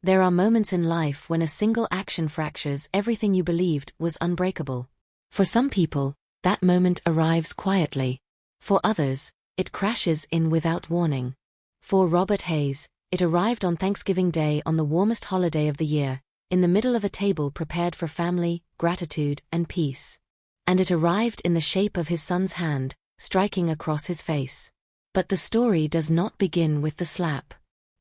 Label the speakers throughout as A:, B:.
A: There are moments in life when a single action fractures everything you believed was unbreakable. For some people, that moment arrives quietly. For others, it crashes in without warning. For Robert Hayes, it arrived on Thanksgiving Day, on the warmest holiday of the year, in the middle of a table prepared for family, gratitude, and peace. And it arrived in the shape of his son's hand, striking across his face. But the story does not begin with the slap.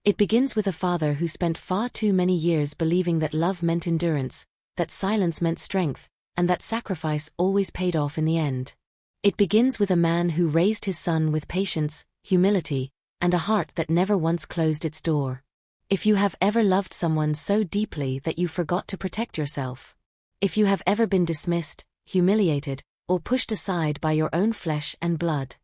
A: It begins with a father who spent far too many years believing that love meant endurance, that silence meant strength, and that sacrifice always paid off in the end. It begins with a man who raised his son with patience, humility, and a heart that never once closed its door. If you have ever loved someone so deeply that you forgot to protect yourself, if you have ever been dismissed, humiliated, or pushed aside by your own flesh and blood,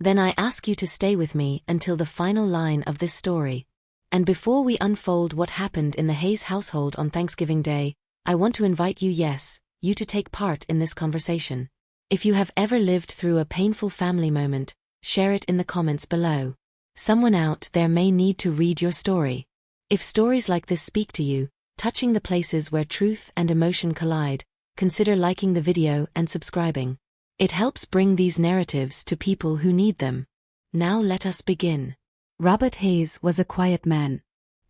A: then I ask you to stay with me until the final line of this story. And before we unfold what happened in the Hayes household on Thanksgiving Day, I want to invite you, yes, you to take part in this conversation. If you have ever lived through a painful family moment, share it in the comments below. Someone out there may need to read your story. If stories like this speak to you, touching the places where truth and emotion collide, consider liking the video and subscribing. It helps bring these narratives to people who need them. Now let us begin.
B: Robert Hayes was a quiet man.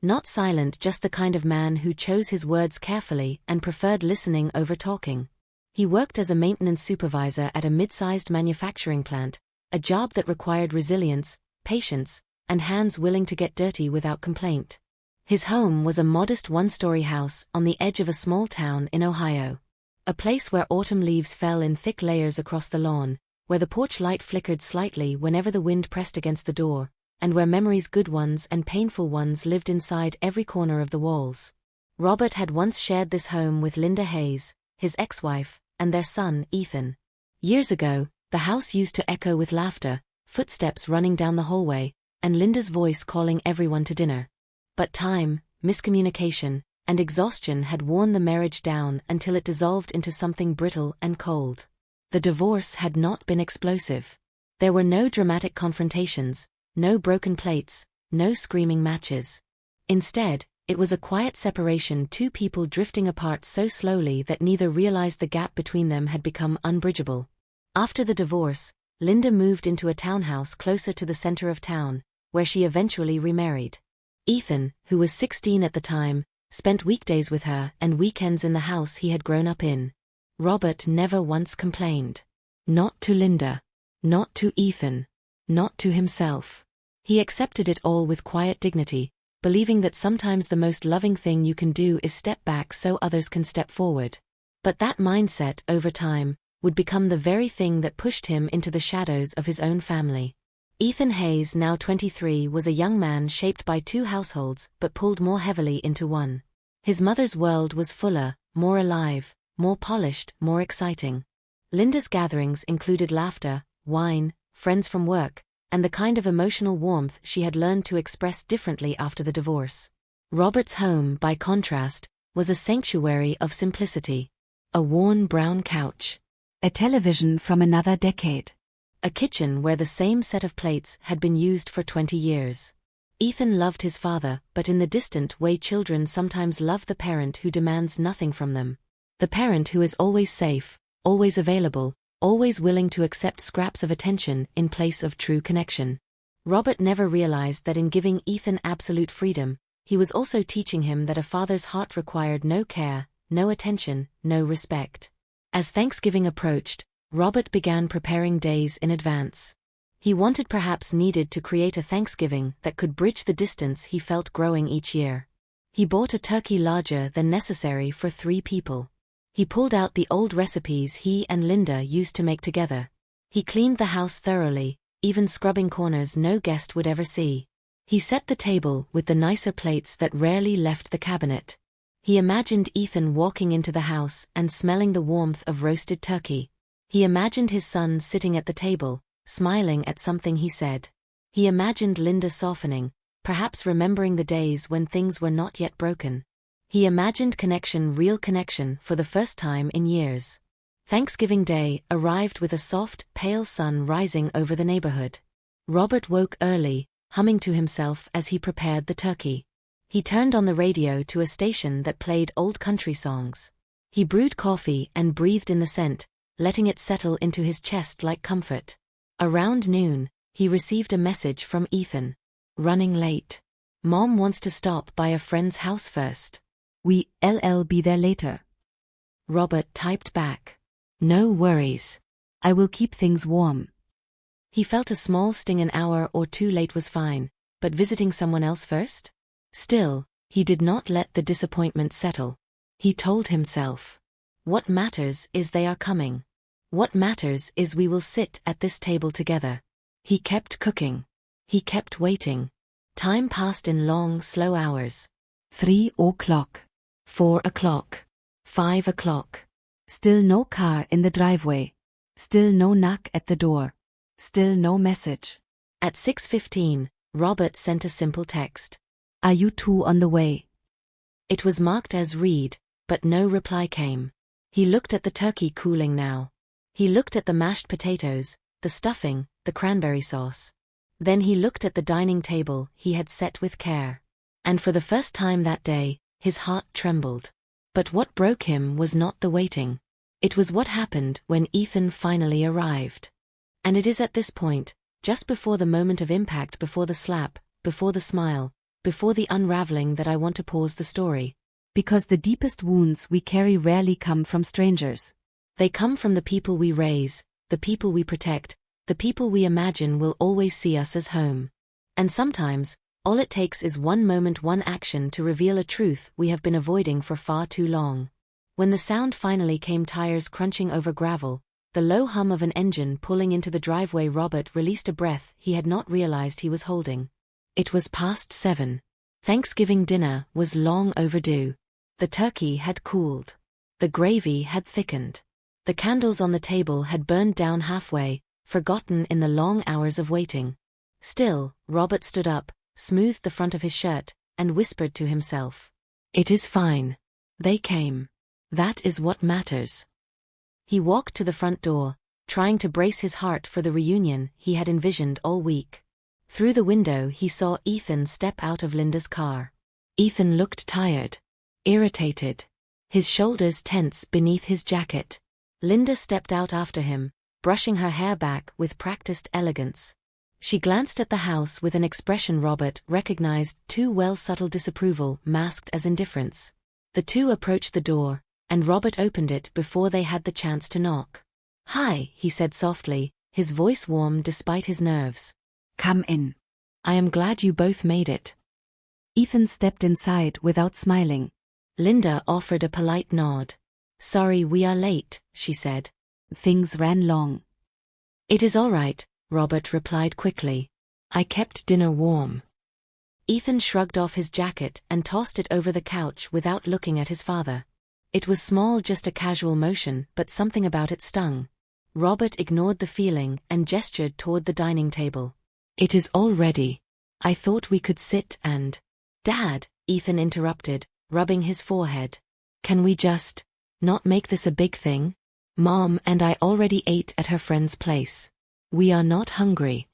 A: Not silent, just the kind of man who chose his words carefully and preferred listening over talking. He worked as a maintenance supervisor at a mid-sized manufacturing plant, a job that required resilience, patience, and hands willing to get dirty without complaint. His home was a modest one-story house on the edge of a small town in Ohio. A place where autumn leaves fell in thick layers across the lawn, where the porch light flickered slightly whenever the wind pressed against the door, and where memories, good ones and painful ones, lived inside every corner of the walls. Robert had once shared this home with Linda Hayes, his ex-wife, and their son, Ethan. Years ago, the house used to echo with laughter, footsteps running down the hallway, and Linda's voice calling everyone to dinner. But time, miscommunication, and exhaustion had worn the marriage down until it dissolved into something brittle and cold. The divorce had not been explosive. There were no dramatic confrontations, no broken plates, no screaming matches. Instead, it was a quiet separation, two people drifting apart so slowly that neither realized the gap between them had become unbridgeable. After the divorce, Linda moved into a townhouse closer to the center of town, where she eventually remarried. Ethan, who was 16 at the time, spent weekdays with her and weekends in the house he had grown up in. Robert never once complained. Not to Linda. Not to Ethan. Not to himself. He accepted it all with quiet dignity, believing that sometimes the most loving thing you can do is step back so others can step forward. But that mindset, over time, would become the very thing that pushed him into the shadows of his own family. Ethan Hayes, now 23, was a young man shaped by two households but pulled more heavily into one. His mother's world was fuller, more alive, more polished, more exciting. Linda's gatherings included laughter, wine, friends from work, and the kind of emotional warmth she had learned to express differently after the divorce. Robert's home, by contrast, was a sanctuary of simplicity. A worn brown couch.
B: A television from another decade.
A: A kitchen where the same set of plates had been used for 20 years. Ethan loved his father, but in the distant way children sometimes love the parent who demands nothing from them. The parent who is always safe, always available, always willing to accept scraps of attention in place of true connection. Robert never realized that in giving Ethan absolute freedom, he was also teaching him that a father's heart required no care, no attention, no respect. As Thanksgiving approached, Robert began preparing days in advance. He wanted, perhaps needed, to create a Thanksgiving that could bridge the distance he felt growing each year. He bought a turkey larger than necessary for 3 people. He pulled out the old recipes he and Linda used to make together. He cleaned the house thoroughly, even scrubbing corners no guest would ever see. He set the table with the nicer plates that rarely left the cabinet. He imagined Ethan walking into the house and smelling the warmth of roasted turkey. He imagined his son sitting at the table, smiling at something he said. He imagined Linda softening, perhaps remembering the days when things were not yet broken. He imagined connection, real connection, for the first time in years. Thanksgiving Day arrived with a soft, pale sun rising over the neighborhood. Robert woke early, humming to himself as he prepared the turkey. He turned on the radio to a station that played old country songs. He brewed coffee and breathed in the scent, letting it settle into his chest like comfort. Around noon, he received a message from Ethan. Running late. Mom wants to stop by a friend's house first.
B: We'll be there later.
A: Robert typed back.
B: No worries. I will keep things warm.
A: He felt a small sting. An hour or two late was fine, but visiting someone else first? Still, he did not let the disappointment settle. He told himself, what matters is they are coming. What matters is we will sit at this table together. He kept cooking. He kept waiting. Time passed in long, slow hours.
B: 3 o'clock.
A: 4 o'clock. 5 o'clock.
B: Still no car in the driveway. Still no knock at the door. Still no message.
A: At 6:15, Robert sent a simple text.
B: Are you two on the way?
A: It was marked as read, but no reply came. He looked at the turkey cooling now. He looked at the mashed potatoes, the stuffing, the cranberry sauce. Then he looked at the dining table he had set with care. And for the first time that day, his heart trembled. But what broke him was not the waiting. It was what happened when Ethan finally arrived. And it is at this point, just before the moment of impact, before the slap, before the smile, before the unraveling, that I want to pause the story.
B: Because the deepest wounds we carry rarely come from strangers.
A: They come from the people we raise, the people we protect, the people we imagine will always see us as home. And sometimes, all it takes is one moment, one action to reveal a truth we have been avoiding for far too long. When the sound finally came, tires crunching over gravel, the low hum of an engine pulling into the driveway, Robert released a breath he had not realized he was holding. It was past 7. Thanksgiving dinner was long overdue. The turkey had cooled. The gravy had thickened. The candles on the table had burned down halfway, forgotten in the long hours of waiting. Still, Robert stood up, smoothed the front of his shirt, and whispered to himself. It is fine. They came. That is what matters. He walked to the front door, trying to brace his heart for the reunion he had envisioned all week. Through the window he saw Ethan step out of Linda's car. Ethan looked tired, irritated, his shoulders tense beneath his jacket. Linda stepped out after him, brushing her hair back with practiced elegance. She glanced at the house with an expression Robert recognized too well, subtle disapproval masked as indifference. The two approached the door, and Robert opened it before they had the chance to knock. Hi, he said softly, his voice warm despite his nerves.
B: Come in.
A: I am glad you both made it.
B: Ethan stepped inside without smiling.
A: Linda offered a polite nod. Sorry we are late, she said.
B: Things ran long.
A: It is all right, Robert replied quickly. I kept dinner warm. Ethan shrugged off his jacket and tossed it over the couch without looking at his father. It was small, just a casual motion, but something about it stung. Robert ignored the feeling and gestured toward the dining table. It is all ready. I thought we could sit and... Dad, Ethan interrupted, rubbing his forehead. Can we just not make this a big thing? Mom and I already ate at her friend's place. We are not hungry.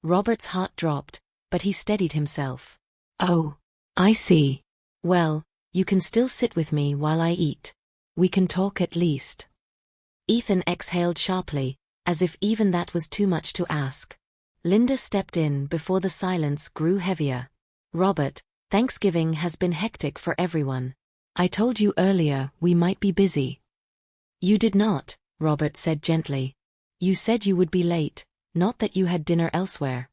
A: Robert's heart dropped, but he steadied himself. Oh, I see. Well, you can still sit with me while I eat. We can talk at least. Ethan exhaled sharply, as if even that was too much to ask. Linda stepped in before the silence grew heavier. Robert, Thanksgiving has been hectic for everyone. I told you earlier we might be busy. You did not, Robert said gently. You said you would be late, not that you had dinner elsewhere.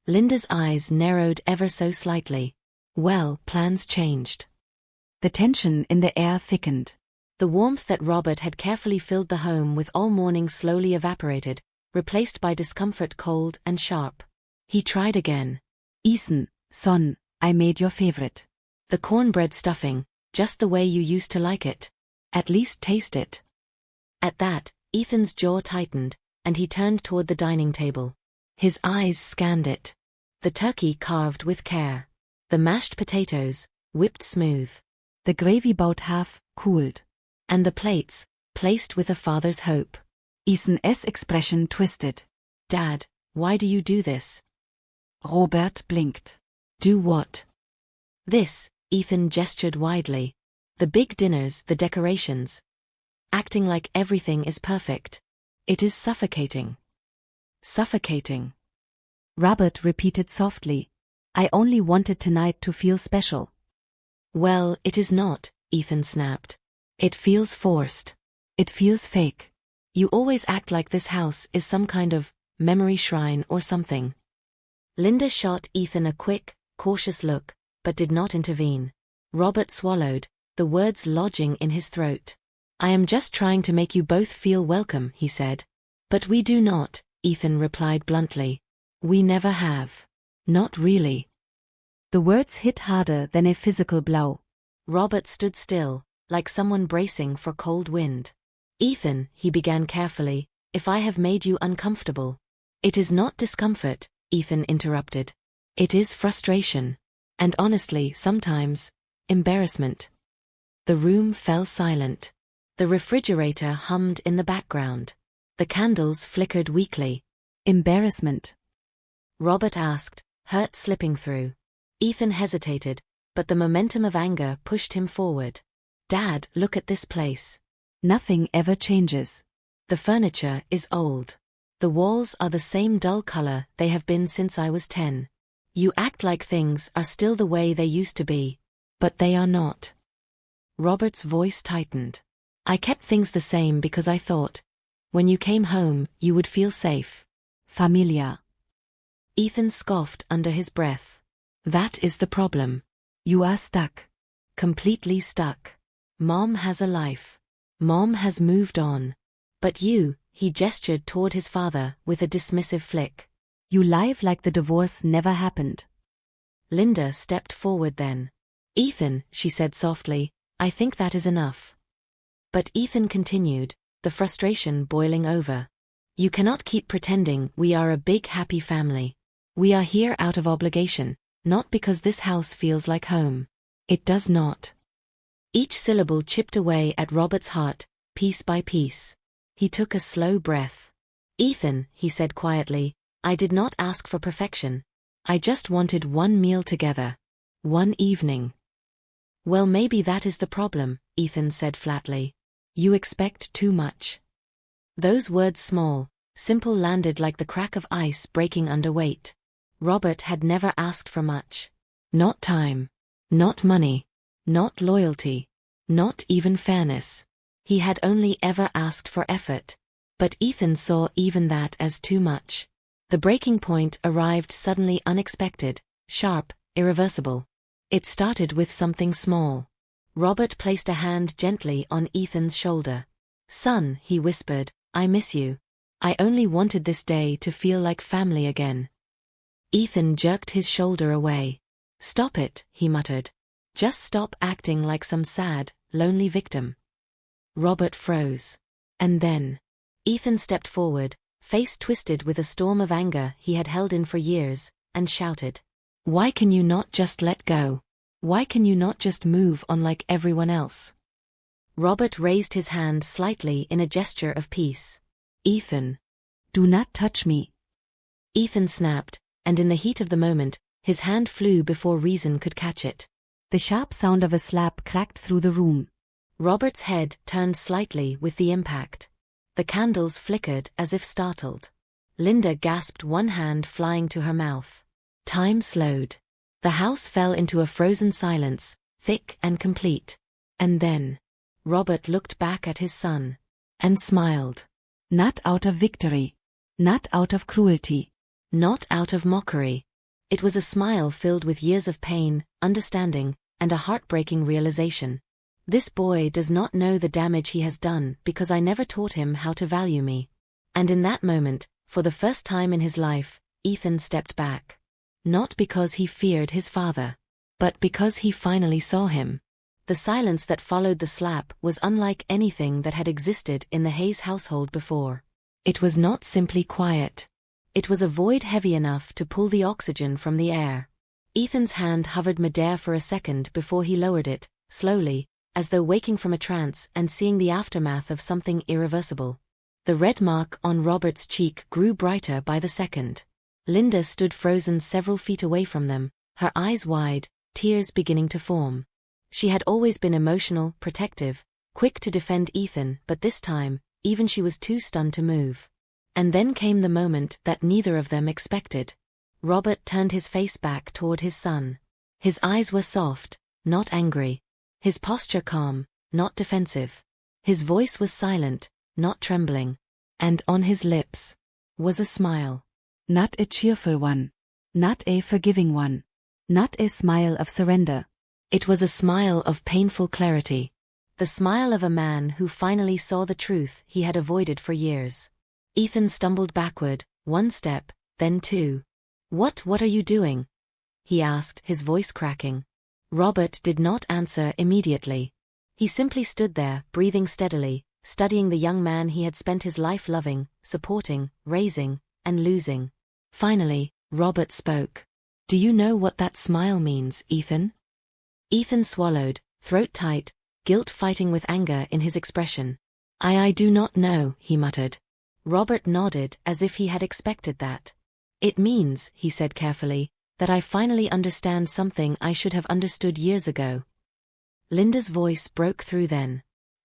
A: Linda's eyes narrowed ever so slightly. Well, plans changed.
B: The tension in the air thickened.
A: The warmth that Robert had carefully filled the home with all morning slowly evaporated, replaced by discomfort, cold and sharp. He tried again.
B: Ethan, son, I made your favorite.
A: The cornbread stuffing, just the way you used to like it. At least taste it. At that, Ethan's jaw tightened, and he turned toward the dining table. His eyes scanned it. The turkey carved with care. The mashed potatoes, whipped smooth.
B: The gravy about half cooled.
A: And the plates, placed with a father's hope.
B: Ethan's expression twisted.
A: Dad, why do you do this?
B: Robert blinked.
A: Do what? This, Ethan gestured widely. The big dinners, the decorations. Acting like everything is perfect. It is suffocating. Suffocating.
B: Robert repeated softly. I only wanted tonight to feel special.
A: Well, it is not, Ethan snapped. It feels forced.
B: It feels fake.
A: You always act like this house is some kind of memory shrine or something. Linda shot Ethan a quick, cautious look, but did not intervene. Robert swallowed, the words lodging in his throat. I am just trying to make you both feel welcome, he said. But we do not, Ethan replied bluntly. We never have. Not really.
B: The words hit harder than a physical blow.
A: Robert stood still, like someone bracing for cold wind. Ethan, he began carefully, if I have made you uncomfortable. It is not discomfort, Ethan interrupted. It is frustration. And honestly, sometimes, embarrassment. The room fell silent. The refrigerator hummed in the background. The candles flickered weakly.
B: Embarrassment?
A: Robert asked, hurt slipping through. Ethan hesitated, but the momentum of anger pushed him forward. Dad, look at this place.
B: Nothing ever changes.
A: The furniture is old. The walls are the same dull color they have been since I was 10. You act like things are still the way they used to be. But they are not. Robert's voice tightened. I kept things the same because I thought, when you came home, you would feel safe.
B: Familiar.
A: Ethan scoffed under his breath. That is the problem.
B: You are stuck.
A: Completely stuck. Mom has a life. Mom has moved on. But you, he gestured toward his father with a dismissive flick.
B: You live like the divorce never happened.
A: Linda stepped forward then. Ethan, she said softly, I think that is enough. But Ethan continued, the frustration boiling over. You cannot keep pretending we are a big happy family. We are here out of obligation, not because this house feels like home. It does not. Each syllable chipped away at Robert's heart, piece by piece. He took a slow breath. Ethan, he said quietly, I did not ask for perfection. I just wanted one meal together. One evening. Well, maybe that is the problem, Ethan said flatly. You expect too much. Those words small, simple landed like the crack of ice breaking under weight. Robert had never asked for much. Not time. Not money. Not loyalty. Not even fairness. He had only ever asked for effort. But Ethan saw even that as too much. The breaking point arrived suddenly, unexpected, sharp, irreversible. It started with something small. Robert placed a hand gently on Ethan's shoulder. Son, he whispered, I miss you. I only wanted this day to feel like family again. Ethan jerked his shoulder away. Stop it, he muttered. Just stop acting like some sad, lonely victim. Robert froze. And then, Ethan stepped forward, face twisted with a storm of anger he had held in for years, and shouted. Why can you not just let go? Why can you not just move on like everyone else? Robert raised his hand slightly in a gesture of peace. Ethan.
B: Do not touch me.
A: Ethan snapped, and in the heat of the moment, his hand flew before reason could catch it.
B: The sharp sound of a slap cracked through the room.
A: Robert's head turned slightly with the impact. The candles flickered as if startled. Linda gasped, one hand flying to her mouth. Time slowed. The house fell into a frozen silence, thick and complete. And then, Robert looked back at his son. And smiled.
B: Not out of victory. Not out of cruelty.
A: Not out of mockery. It was a smile filled with years of pain, understanding, and a heartbreaking realization. This boy does not know the damage he has done because I never taught him how to value me. And in that moment, for the first time in his life, Ethan stepped back. Not because he feared his father, but because he finally saw him. The silence that followed the slap was unlike anything that had existed in the Hayes household before. It was not simply quiet. It was a void heavy enough to pull the oxygen from the air. Ethan's hand hovered midair for a second before he lowered it, slowly, as though waking from a trance and seeing the aftermath of something irreversible. The red mark on Robert's cheek grew brighter by the second. Linda stood frozen several feet away from them, her eyes wide, tears beginning to form. She had always been emotional, protective, quick to defend Ethan, but this time, even she was too stunned to move. And then came the moment that neither of them expected. Robert turned his face back toward his son. His eyes were soft, not angry. His posture calm, not defensive. His voice was silent, not trembling. And on his lips was a smile.
B: Not a cheerful one. Not a forgiving one. Not a smile of surrender.
A: It was a smile of painful clarity. The smile of a man who finally saw the truth he had avoided for years. Ethan stumbled backward, one step, then two. What are you doing?" he asked, his voice cracking. Robert did not answer immediately. He simply stood there, breathing steadily, studying the young man he had spent his life loving, supporting, raising, and losing. Finally, Robert spoke. "Do you know what that smile means, Ethan?" Ethan swallowed, throat tight, guilt fighting with anger in his expression. I do not know," he muttered. Robert nodded as if he had expected that. "It means," he said carefully, "that I finally understand something I should have understood years ago." Linda's voice broke through then.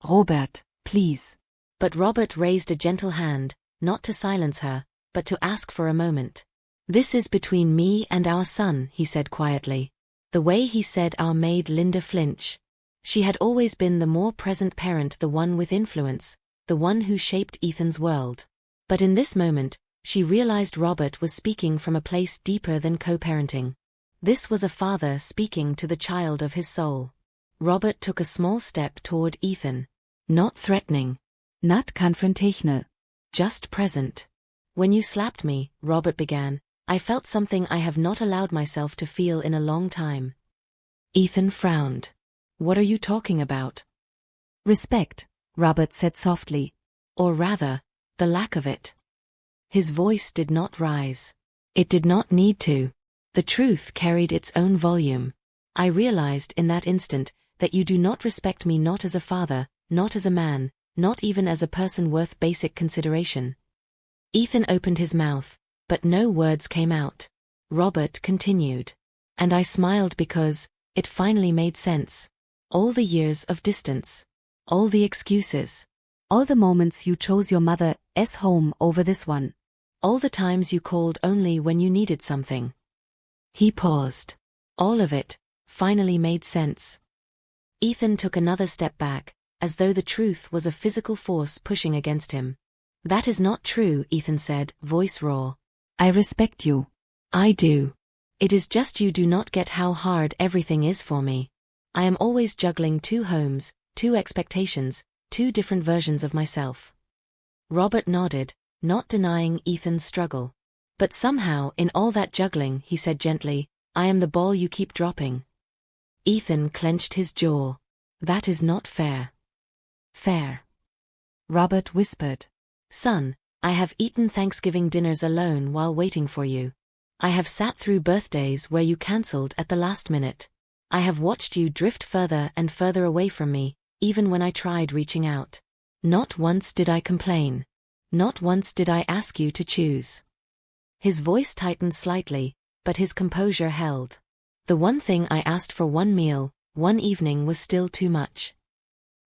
B: "Robert, please."
A: But Robert raised a gentle hand, not to silence her, but to ask for a moment. "This is between me and our son," he said quietly. The way he said "our" made Linda flinch. She had always been the more present parent, the one with influence, the one who shaped Ethan's world. But in this moment, she realized Robert was speaking from a place deeper than co-parenting. This was a father speaking to the child of his soul. Robert took a small step toward Ethan. Not threatening.
B: Not confrontational.
A: Just present. "When you slapped me," Robert began, "I felt something I have not allowed myself to feel in a long time." Ethan frowned. "What are you talking about?"
B: "Respect," Robert said softly.
A: "Or rather, the lack of it." His voice did not rise. It did not need to. The truth carried its own volume. "I realized in that instant that you do not respect me, not as a father, not as a man, not even as a person worth basic consideration." Ethan opened his mouth, but no words came out. Robert continued. "And I smiled because it finally made sense. All the years of distance. All the excuses.
B: All the moments you chose your mother's home over this one.
A: All the times you called only when you needed something." He paused. All of it finally made sense. Ethan took another step back, as though the truth was a physical force pushing against him. "That is not true," Ethan said, voice raw.
B: "I respect you."
A: "I do. It is just you do not get how hard everything is for me. I am always juggling two homes, two expectations, two different versions of myself." Robert nodded, not denying Ethan's struggle. "But somehow in all that juggling," he said gently, "I am the ball you keep dropping." Ethan clenched his jaw. "That is not fair." "Fair."
B: Robert whispered.
A: "Son, I have eaten Thanksgiving dinners alone while waiting for you. I have sat through birthdays where you cancelled at the last minute. I have watched you drift further and further away from me, even when I tried reaching out. Not once did I complain. Not once did I ask you to choose." His voice tightened slightly, but his composure held. "The one thing I asked for, one meal, one evening, was still too much."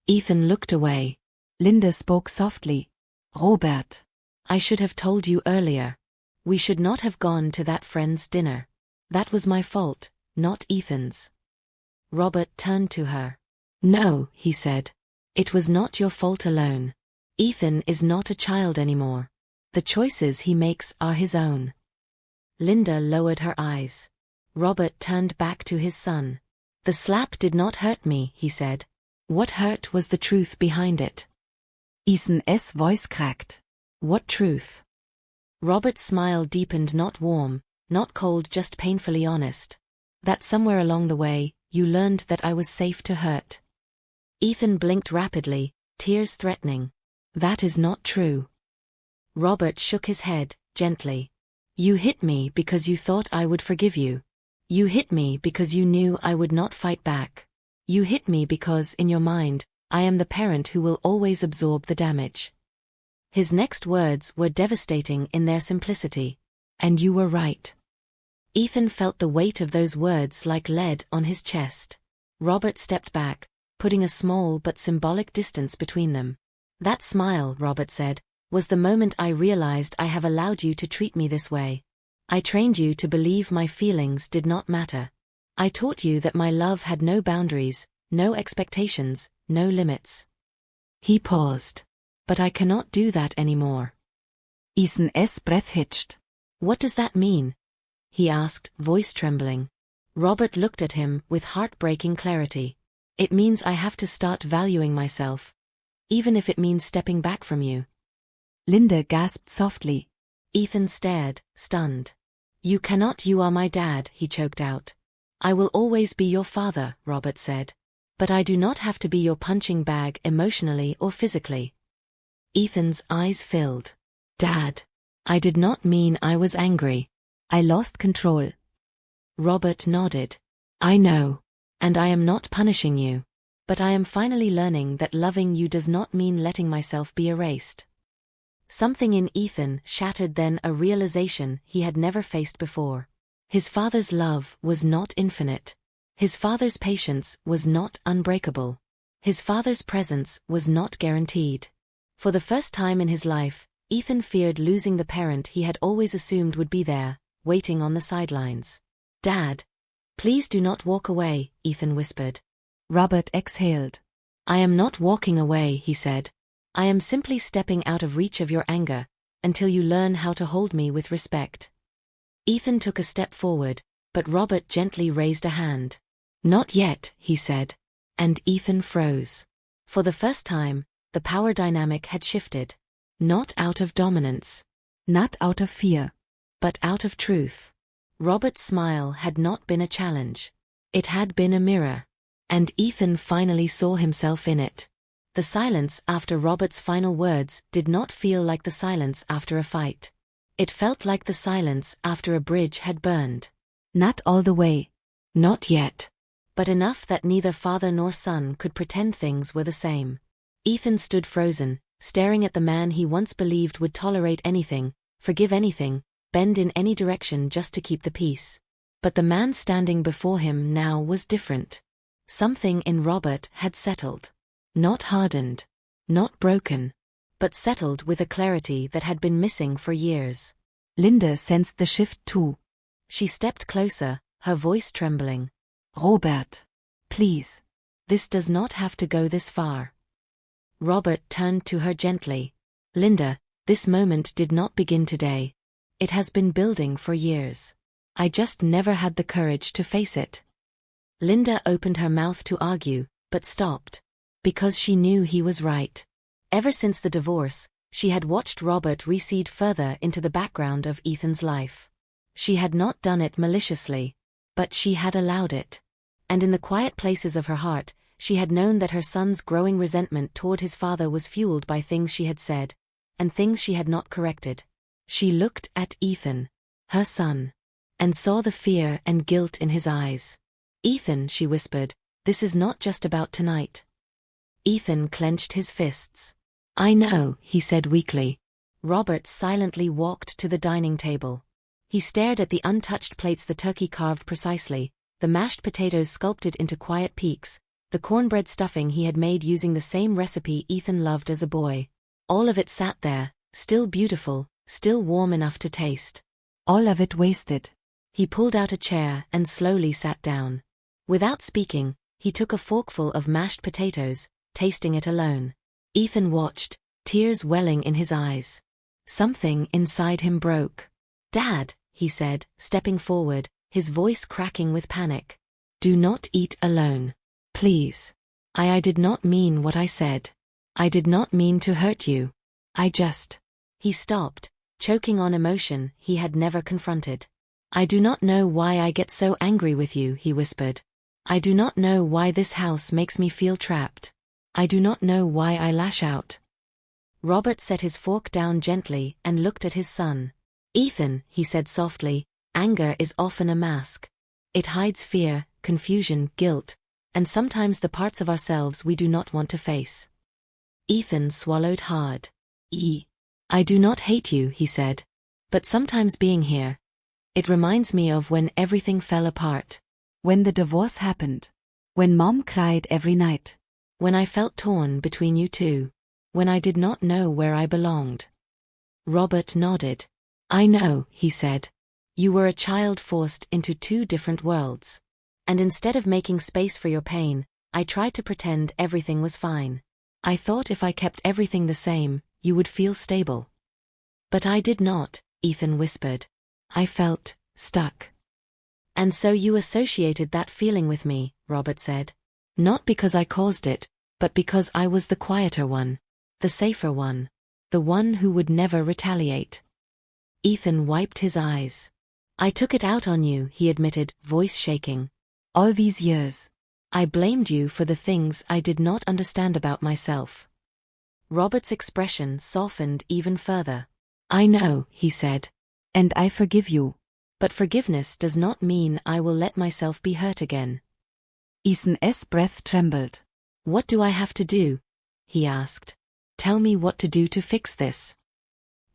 A: Ethan looked away.
B: Linda spoke softly. "Robert,
A: I should have told you earlier. We should not have gone to that friend's dinner. That was my fault, not Ethan's." Robert turned to her. "No," he said. "It was not your fault alone. Ethan is not a child anymore. The choices he makes are his own." Linda lowered her eyes. Robert turned back to his son. "The slap did not hurt me," he said. "What hurt was the truth behind it."
B: Ethan's voice cracked.
A: "What truth?" Robert's smile deepened, not warm, not cold, just painfully honest. "That somewhere along the way, you learned that I was safe to hurt." Ethan blinked rapidly, tears threatening. "That is not true." Robert shook his head, gently. "You hit me because you thought I would forgive you. You hit me because you knew I would not fight back. You hit me because, in your mind, I am the parent who will always absorb the damage." His next words were devastating in their simplicity. "And you were right." Ethan felt the weight of those words like lead on his chest. Robert stepped back, putting a small but symbolic distance between them. "That smile," Robert said, "was the moment I realized I have allowed you to treat me this way. I trained you to believe my feelings did not matter. I taught you that my love had no boundaries, no expectations, no limits." He paused. "But I cannot do that anymore."
B: Ethan's breath hitched.
A: "What does that mean?" he asked, voice trembling. Robert looked at him with heartbreaking clarity. "It means I have to start valuing myself, even if it means stepping back from you."
B: Linda gasped softly.
A: Ethan stared, stunned. "You cannot, you are my dad," he choked out. "I will always be your father," Robert said. "But I do not have to be your punching bag emotionally or physically." Ethan's eyes filled. "Dad, I did not mean I was angry.
B: I lost control."
A: Robert nodded. "I know. And I am not punishing you. But I am finally learning that loving you does not mean letting myself be erased." Something in Ethan shattered then, a realization he had never faced before. His father's love was not infinite. His father's patience was not unbreakable. His father's presence was not guaranteed. For the first time in his life, Ethan feared losing the parent he had always assumed would be there, waiting on the sidelines. "Dad, please do not walk away," Ethan whispered.
B: Robert exhaled.
A: "I am not walking away," he said. "I am simply stepping out of reach of your anger, until you learn how to hold me with respect." Ethan took a step forward, but Robert gently raised a hand. "Not yet," he said. And Ethan froze. For the first time, the power dynamic had shifted. Not out of dominance.
B: Not out of fear.
A: But out of truth. Robert's smile had not been a challenge. It had been a mirror. And Ethan finally saw himself in it. The silence after Robert's final words did not feel like the silence after a fight. It felt like the silence after a bridge had burned.
B: Not all the way.
A: Not yet. But enough that neither father nor son could pretend things were the same. Ethan stood frozen, staring at the man he once believed would tolerate anything, forgive anything, bend in any direction just to keep the peace. But the man standing before him now was different. Something in Robert had settled. Not hardened. Not broken. But settled with a clarity that had been missing for years.
B: Linda sensed the shift too.
A: She stepped closer, her voice trembling.
B: "Robert, please.
A: This does not have to go this far." Robert turned to her gently. "Linda, this moment did not begin today. It has been building for years. I just never had the courage to face it." Linda opened her mouth to argue, but stopped. Because she knew he was right. Ever since the divorce, she had watched Robert recede further into the background of Ethan's life. She had not done it maliciously. But she had allowed it. And in the quiet places of her heart, she had known that her son's growing resentment toward his father was fueled by things she had said, and things she had not corrected. She looked at Ethan, her son, and saw the fear and guilt in his eyes. "Ethan," she whispered, "this is not just about tonight." Ethan clenched his fists. "I know," he said weakly. Robert silently walked to the dining table. He stared at the untouched plates, the turkey carved precisely, the mashed potatoes sculpted into quiet peaks, the cornbread stuffing he had made using the same recipe Ethan loved as a boy. All of it sat there, still beautiful, still warm enough to taste.
B: All of it wasted.
A: He pulled out a chair and slowly sat down. Without speaking, he took a forkful of mashed potatoes, tasting it alone. Ethan watched, tears welling in his eyes. Something inside him broke. "Dad," he said, stepping forward, his voice cracking with panic. "Do not eat alone. Please. I did not mean what I said. I did not mean to hurt you. I just..." He stopped, choking on emotion he had never confronted. "I do not know why I get so angry with you," he whispered. "I do not know why this house makes me feel trapped. I do not know why I lash out." Robert set his fork down gently and looked at his son. "Ethan," he said softly, "anger is often a mask. It hides fear, confusion, guilt, and sometimes the parts of ourselves we do not want to face." Ethan swallowed hard. "I do not hate you," he said. "But sometimes being here, It reminds me of when everything fell apart.
B: When the divorce happened. When Mom cried every night.
A: When I felt torn between you two. When I did not know where I belonged. Robert nodded. I know, he said. You were a child forced into two different worlds. And instead of making space for your pain, I tried to pretend everything was fine. I thought if I kept everything the same, you would feel stable. But I did not, Ethan whispered. I felt stuck. And so you associated that feeling with me, Robert said. Not because I caused it, but because I was the quieter one, the safer one, the one who would never retaliate. Ethan wiped his eyes. I took it out on you, he admitted, voice shaking.
B: All these years.
A: I blamed you for the things I did not understand about myself. Robert's expression softened even further. I know, he said.
B: And I forgive you.
A: But forgiveness does not mean I will let myself be hurt again.
B: Ethan's breath trembled.
A: What do I have to do? He asked. Tell me what to do to fix this.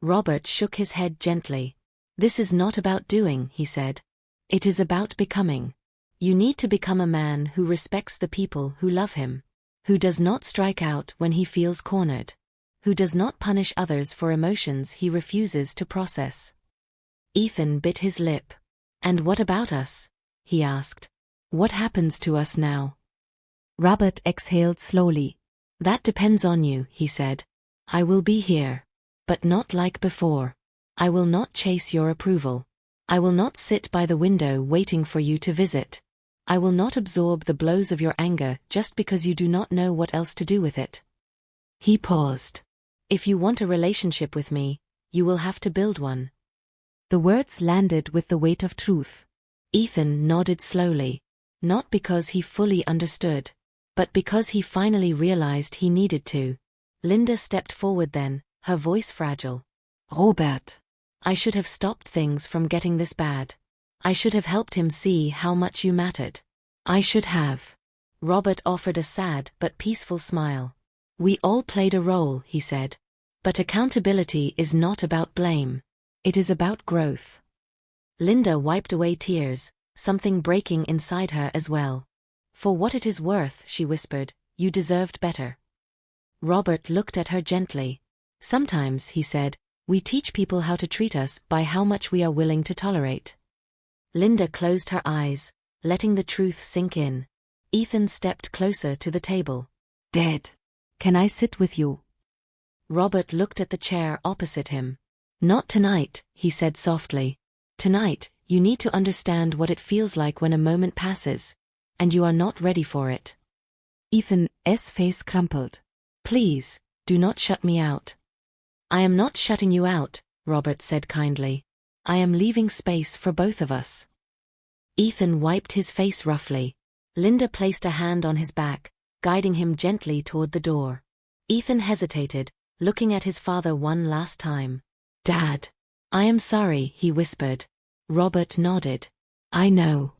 A: Robert shook his head gently. This is not about doing, he said. It is about becoming. You need to become a man who respects the people who love him, who does not strike out when he feels cornered, who does not punish others for emotions he refuses to process. Ethan bit his lip. And what about us? He asked. What happens to us now?
B: Robert exhaled slowly.
A: That depends on you, he said. I will be here. But not like before. I will not chase your approval. I will not sit by the window waiting for you to visit. I will not absorb the blows of your anger just because you do not know what else to do with it. He paused. If you want a relationship with me, you will have to build one.
B: The words landed with the weight of truth.
A: Ethan nodded slowly, not because he fully understood, but because he finally realized he needed to. Linda stepped forward then, her voice fragile.
B: Robert.
A: I should have stopped things from getting this bad. I should have helped him see how much you mattered. I should have. Robert offered a sad but peaceful smile. We all played a role, he said. But accountability is not about blame. It is about growth. Linda wiped away tears, something breaking inside her as well. For what it is worth, she whispered, you deserved better. Robert looked at her gently. Sometimes, he said, we teach people how to treat us by how much we are willing to tolerate. Linda closed her eyes, letting the truth sink in. Ethan stepped closer to the table.
B: Dad, can I sit with you?
A: Robert looked at the chair opposite him. Not tonight, he said softly. Tonight, you need to understand what it feels like when a moment passes, and you are not ready for it.
B: Ethan's face crumpled.
A: Please, do not shut me out. I am not shutting you out, Robert said kindly. I am leaving space for both of us. Ethan wiped his face roughly. Linda placed a hand on his back, guiding him gently toward the door. Ethan hesitated, looking at his father one last time. Dad. I am sorry, he whispered. Robert nodded. I know.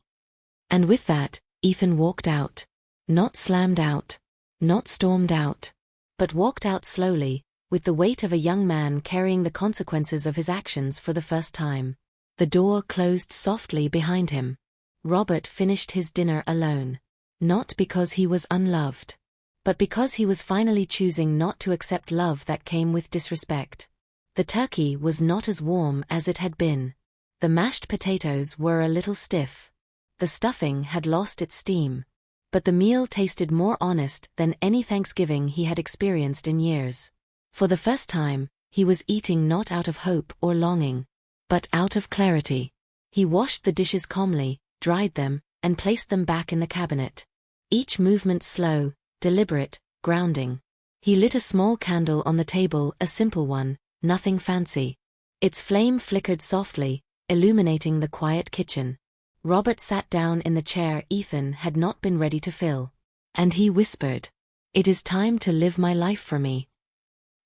A: And with that, Ethan walked out. Not slammed out. Not stormed out. But walked out slowly, with the weight of a young man carrying the consequences of his actions for the first time. The door closed softly behind him. Robert finished his dinner alone. Not because he was unloved, but because he was finally choosing not to accept love that came with disrespect. The turkey was not as warm as it had been. The mashed potatoes were a little stiff. The stuffing had lost its steam. But the meal tasted more honest than any Thanksgiving he had experienced in years. For the first time, he was eating not out of hope or longing, but out of clarity. He washed the dishes calmly, dried them, and placed them back in the cabinet. Each movement slow, deliberate, grounding. He lit a small candle on the table, a simple one, nothing fancy. Its flame flickered softly, illuminating the quiet kitchen. Robert sat down in the chair Ethan had not been ready to fill. And he whispered, "It is time to live my life for me."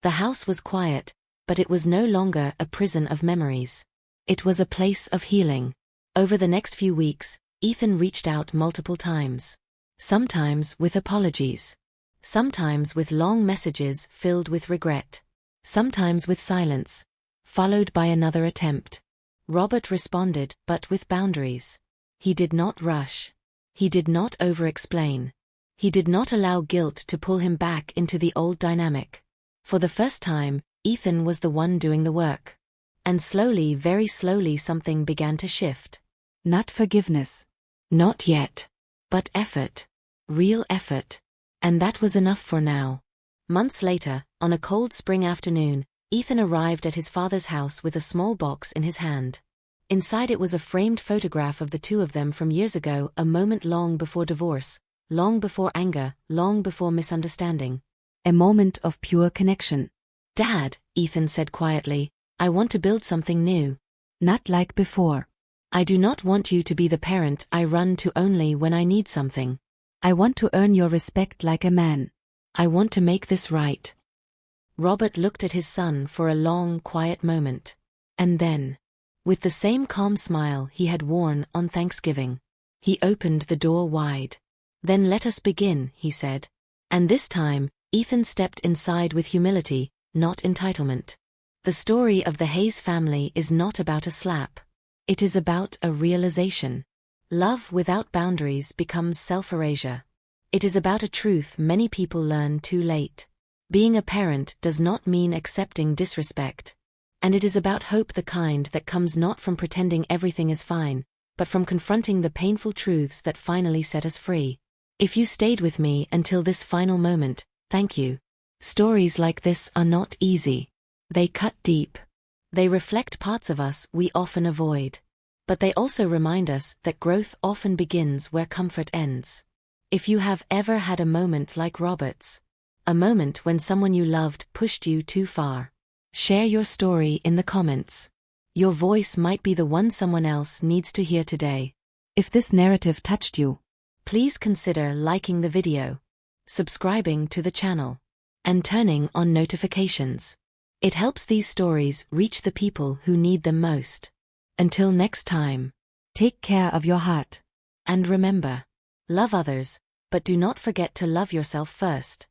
A: The house was quiet, but it was no longer a prison of memories. It was a place of healing. Over the next few weeks, Ethan reached out multiple times. Sometimes with apologies. Sometimes with long messages filled with regret. Sometimes with silence, followed by another attempt. Robert responded, but with boundaries. He did not rush. He did not over-explain. He did not allow guilt to pull him back into the old dynamic. For the first time, Ethan was the one doing the work. And slowly, very slowly, something began to shift.
B: Not forgiveness.
A: Not yet. But effort. Real effort. And that was enough for now. Months later, on a cold spring afternoon, Ethan arrived at his father's house with a small box in his hand. Inside it was a framed photograph of the two of them from years ago, a moment long before divorce, long before anger, long before misunderstanding.
B: A moment of pure connection.
A: "Dad," Ethan said quietly, "I want to build something new.
B: Not like before.
A: I do not want you to be the parent I run to only when I need something.
B: I want to earn your respect like a man.
A: I want to make this right." Robert looked at his son for a long, quiet moment. And then, with the same calm smile he had worn on Thanksgiving, he opened the door wide. "Then let us begin," he said. And this time, Ethan stepped inside with humility, not entitlement. The story of the Hayes family is not about a slap. It is about a realization. Love without boundaries becomes self-erasure. It is about a truth many people learn too late. Being a parent does not mean accepting disrespect. And it is about hope, the kind that comes not from pretending everything is fine, but from confronting the painful truths that finally set us free. If you stayed with me until this final moment, thank you. Stories like this are not easy. They cut deep. They reflect parts of us we often avoid. But they also remind us that growth often begins where comfort ends. If you have ever had a moment like Robert's, a moment when someone you loved pushed you too far, share your story in the comments. Your voice might be the one someone else needs to hear today.
B: If this narrative touched you,
A: please consider liking the video, subscribing to the channel, and turning on notifications. It helps these stories reach the people who need them most. Until next time,
B: take care of your heart.
A: And remember, love others, but do not forget to love yourself first.